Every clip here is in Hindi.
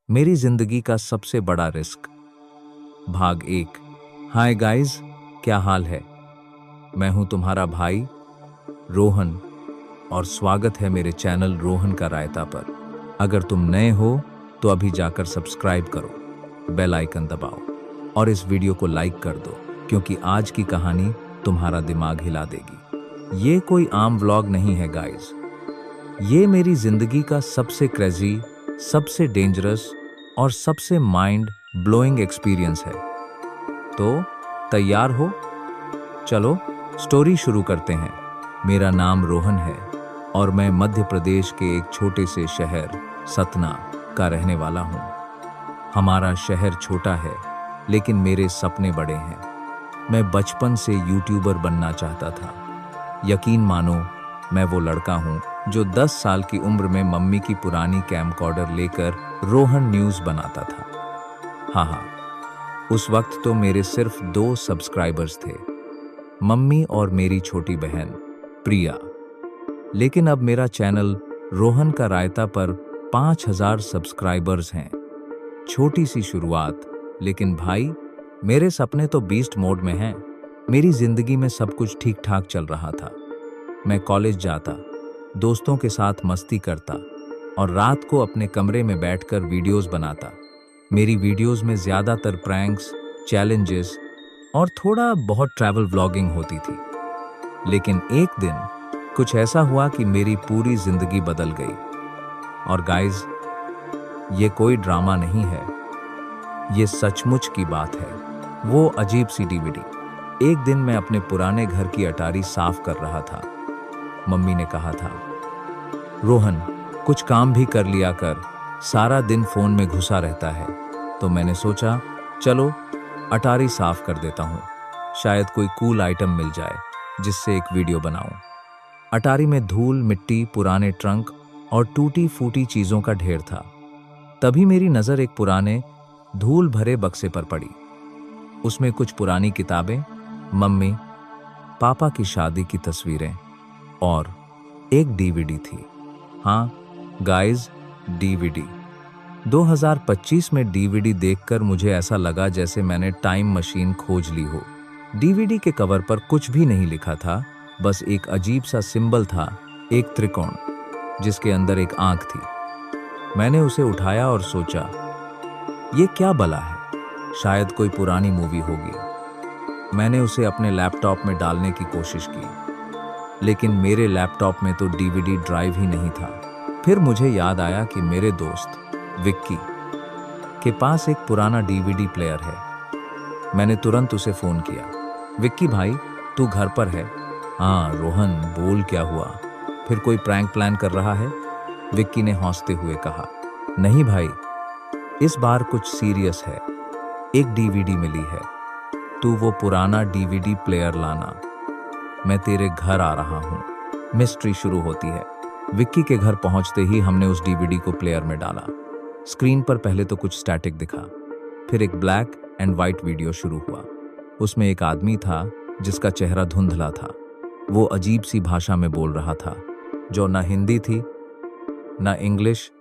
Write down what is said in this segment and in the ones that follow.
मेरी जिंदगी का सबसे बड़ा रिस्क। भाग 1। हाय गाइस, क्या हाल है? मैं हूं तुम्हारा भाई रोहन और स्वागत है मेरे चैनल रोहन का रायता पर। अगर तुम नए हो तो अभी जाकर सब्सक्राइब करो, बेल आइकन दबाओ और इस वीडियो को लाइक कर दो क्योंकि आज की कहानी तुम्हारा दिमाग हिला देगी। ये कोई आम व्लॉग नहीं है गाइस, ये मेरी जिंदगी का सबसे क्रेजी, सबसे डेंजरस और सबसे माइंड ब्लोइंग एक्सपीरियंस है। तो तैयार हो? चलो स्टोरी शुरू करते हैं। मेरा नाम रोहन है और मैं मध्य प्रदेश के एक छोटे से शहर सतना का रहने वाला हूँ। हमारा शहर छोटा है लेकिन मेरे सपने बड़े हैं। मैं बचपन से यूट्यूबर बनना चाहता था। यकीन मानो, मैं वो लड़का हूँ जो 10 साल की उम्र में मम्मी की पुरानी कैमकॉर्डर लेकर रोहन न्यूज़ बनाता था। हाँ, उस वक्त तो मेरे सिर्फ 2 सब्सक्राइबर्स थे, मम्मी और मेरी छोटी बहन प्रिया। लेकिन अब मेरा चैनल रोहन का रायता पर 5000 सब्सक्राइबर्स हैं। छोटी सी शुरुआत, लेकिन भाई मेरे सपने तो बीस्ट मोड में हैं। मेरी जिंदगी में सब कुछ ठीक ठाक चल रहा था। मैं कॉलेज जाता, दोस्तों के साथ मस्ती करता और रात को अपने कमरे में बैठकर वीडियोस बनाता। मेरी वीडियोस में ज़्यादातर प्रैंक्स, चैलेंजेस और थोड़ा बहुत ट्रैवल व्लॉगिंग होती थी। लेकिन एक दिन कुछ ऐसा हुआ कि मेरी पूरी जिंदगी बदल गई। और गाइस, ये कोई ड्रामा नहीं है, ये सचमुच की बात है। वो अजीब सी डीवीडी। एक दिन मैं अपने पुराने घर की अटारी साफ कर रहा था। मम्मी ने कहा था, रोहन कुछ काम भी कर लिया कर, सारा दिन फोन में घुसा रहता है। तो मैंने सोचा चलो अटारी साफ कर देता हूँ, शायद कोई कूल आइटम मिल जाए जिससे एक वीडियो बनाऊं। अटारी में धूल, मिट्टी, पुराने ट्रंक और टूटी फूटी चीजों का ढेर था। तभी मेरी नजर एक पुराने धूल भरे बक्से पर पड़ी। उसमें कुछ पुरानी किताबें, मम्मी पापा की शादी की तस्वीरें और एक डीवीडी थी। हाँ गाइस, डीवीडी। 2025 में डीवीडी देखकर मुझे ऐसा लगा जैसे मैंने टाइम मशीन खोज ली हो। डीवीडी के कवर पर कुछ भी नहीं लिखा था, बस एक अजीब सा सिंबल था, एक त्रिकोण जिसके अंदर एक आंख थी। मैंने उसे उठाया और सोचा, ये क्या भला है? शायद कोई पुरानी मूवी होगी। मैंने उसे अपने लैपटॉप में डालने की कोशिश की, लेकिन मेरे लैपटॉप में तो डीवीडी ड्राइव ही नहीं था। फिर मुझे याद आया कि मेरे दोस्त विक्की के पास एक पुराना डीवीडी प्लेयर है। मैंने तुरंत उसे फोन किया, विक्की भाई तू घर पर है? हाँ रोहन, बोल क्या हुआ? फिर कोई प्रैंक प्लान कर रहा है? विक्की ने हंसते हुए कहा, नहीं भाई, इस बार कुछ सीरियस है। एक डीवीडी मिली है, तू वो पुराना डीवीडी प्लेयर लाना, मैं तेरे घर आ रहा हूं। मिस्ट्री शुरू होती है। विक्की के घर पहुंचते ही हमने उस डीवीडी को प्लेयर में डाला। स्क्रीन पर पहले तो कुछ स्टैटिक दिखा, फिर एक ब्लैक एंड व्हाइट वीडियो शुरू हुआ। उसमें एक आदमी था जिसका चेहरा धुंधला था। वो अजीब सी भाषा में बोल रहा था जो ना हिंदी थी, ना इंग्लिश,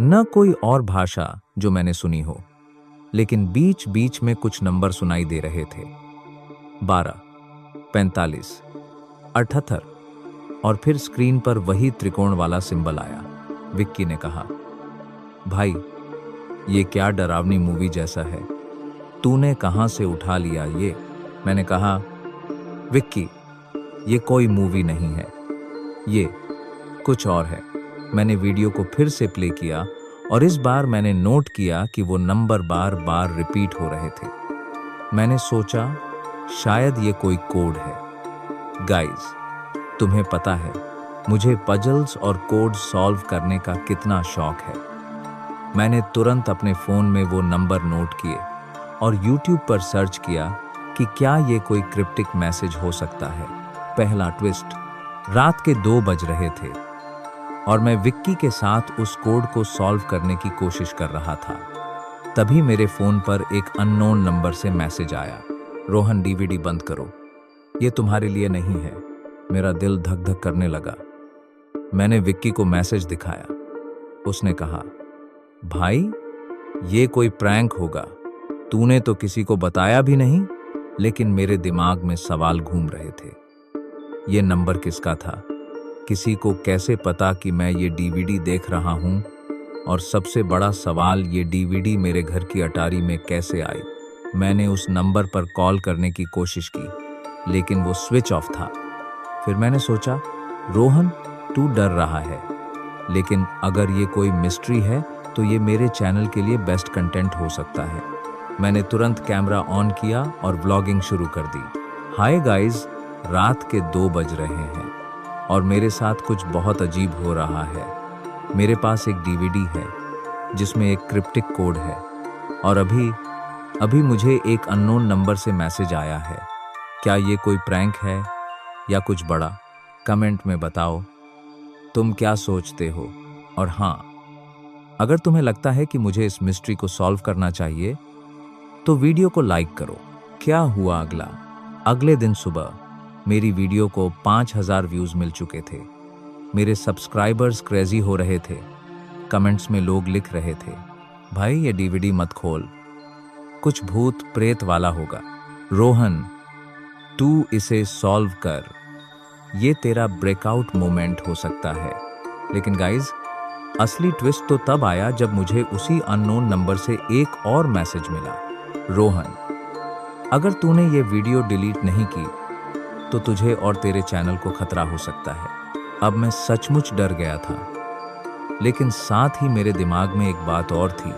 ना कोई और भाषा जो मैंने सुनी हो। लेकिन बीच बीच में कुछ नंबर सुनाई दे रहे थे, 12, 45, 78 और फिर स्क्रीन पर वही त्रिकोण वाला सिंबल आया। विक्की ने कहा, भाई ये क्या डरावनी मूवी जैसा है, तूने कहां से उठा लिया ये? मैंने कहा, विक्की ये कोई मूवी नहीं है, ये कुछ और है। मैंने वीडियो को फिर से प्ले किया और इस बार मैंने नोट किया कि वो नंबर बार बार रिपीट हो रहे थे। मैंने सोचा शायद ये कोई कोड है। गाइस, तुम्हें पता है मुझे पजल्स और कोड सॉल्व करने का कितना शौक है। मैंने तुरंत अपने फोन में वो नंबर नोट किए और YouTube पर सर्च किया कि क्या ये कोई क्रिप्टिक मैसेज हो सकता है। पहला ट्विस्ट, रात के 2 बज रहे थे और मैं विक्की के साथ उस कोड को सॉल्व करने की कोशिश कर रहा था। तभी मेरे फोन पर एक अननोन नंबर से मैसेज आया, रोहन डीवीडी बंद करो, ये तुम्हारे लिए नहीं है। मेरा दिल धक धक करने लगा। मैंने विक्की को मैसेज दिखाया। उसने कहा, भाई ये कोई प्रैंक होगा, तूने तो किसी को बताया भी नहीं। लेकिन मेरे दिमाग में सवाल घूम रहे थे, ये नंबर किसका था? किसी को कैसे पता कि मैं ये डीवीडी देख रहा हूँ? और सबसे बड़ा सवाल, ये डीवीडी मेरे घर की अटारी में कैसे आई? मैंने उस नंबर पर कॉल करने की कोशिश की, लेकिन वो स्विच ऑफ था। फिर मैंने सोचा, रोहन, तू डर रहा है, लेकिन अगर ये कोई मिस्ट्री है तो ये मेरे चैनल के लिए बेस्ट कंटेंट हो सकता है। मैंने तुरंत कैमरा ऑन किया और व्लॉगिंग शुरू कर दी। हाय गाइस, रात के 2 बज रहे हैं और मेरे साथ कुछ बहुत अजीब हो रहा है। मेरे पास एक डीवीडी है जिसमें एक क्रिप्टिक कोड है और अभी मुझे एक अननोन नंबर से मैसेज आया है। क्या ये कोई प्रैंक है या कुछ बड़ा? कमेंट में बताओ तुम क्या सोचते हो। और हाँ, अगर तुम्हें लगता है कि मुझे इस मिस्ट्री को सॉल्व करना चाहिए तो वीडियो को लाइक करो। क्या हुआ अगले दिन सुबह मेरी वीडियो को 5000 व्यूज मिल चुके थे। मेरे सब्सक्राइबर्स क्रेजी हो रहे थे। कमेंट्स में लोग लिख रहे थे, भाई ये डीवीडी मत खोल, कुछ भूत प्रेत वाला होगा। रोहन, तू इसे सॉल्व कर, ये तेरा ब्रेकआउट मोमेंट हो सकता है। लेकिन गाइज, असली ट्विस्ट तो तब आया जब मुझे उसी अननोन नंबर से एक और मैसेज मिला। रोहन, अगर तूने ये वीडियो डिलीट नहीं की तो तुझे और तेरे चैनल को खतरा हो सकता है। अब मैं सचमुच डर गया था, लेकिन साथ ही मेरे दिमाग में एक बात और थी,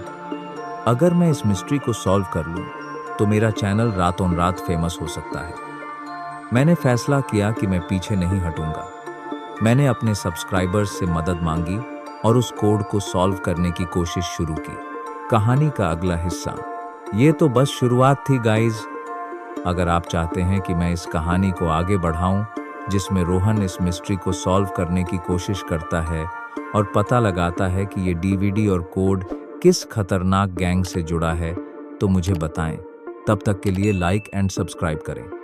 अगर मैं इस मिस्ट्री को सॉल्व कर लूं तो मेरा चैनल रातों रात फेमस हो सकता है। मैंने फैसला किया कि मैं पीछे नहीं हटूंगा। मैंने अपने सब्सक्राइबर्स से मदद मांगी और उस कोड को सॉल्व करने की कोशिश शुरू की। कहानी का अगला हिस्सा, ये तो बस शुरुआत थी गाइज। अगर आप चाहते हैं कि मैं इस कहानी को आगे बढ़ाऊं, जिसमें रोहन इस मिस्ट्री को सॉल्व करने की कोशिश करता है और पता लगाता है कि ये डीवीडी और कोड किस खतरनाक गैंग से जुड़ा है, तो मुझे बताएं। तब तक के लिए लाइक एंड सब्सक्राइब करें।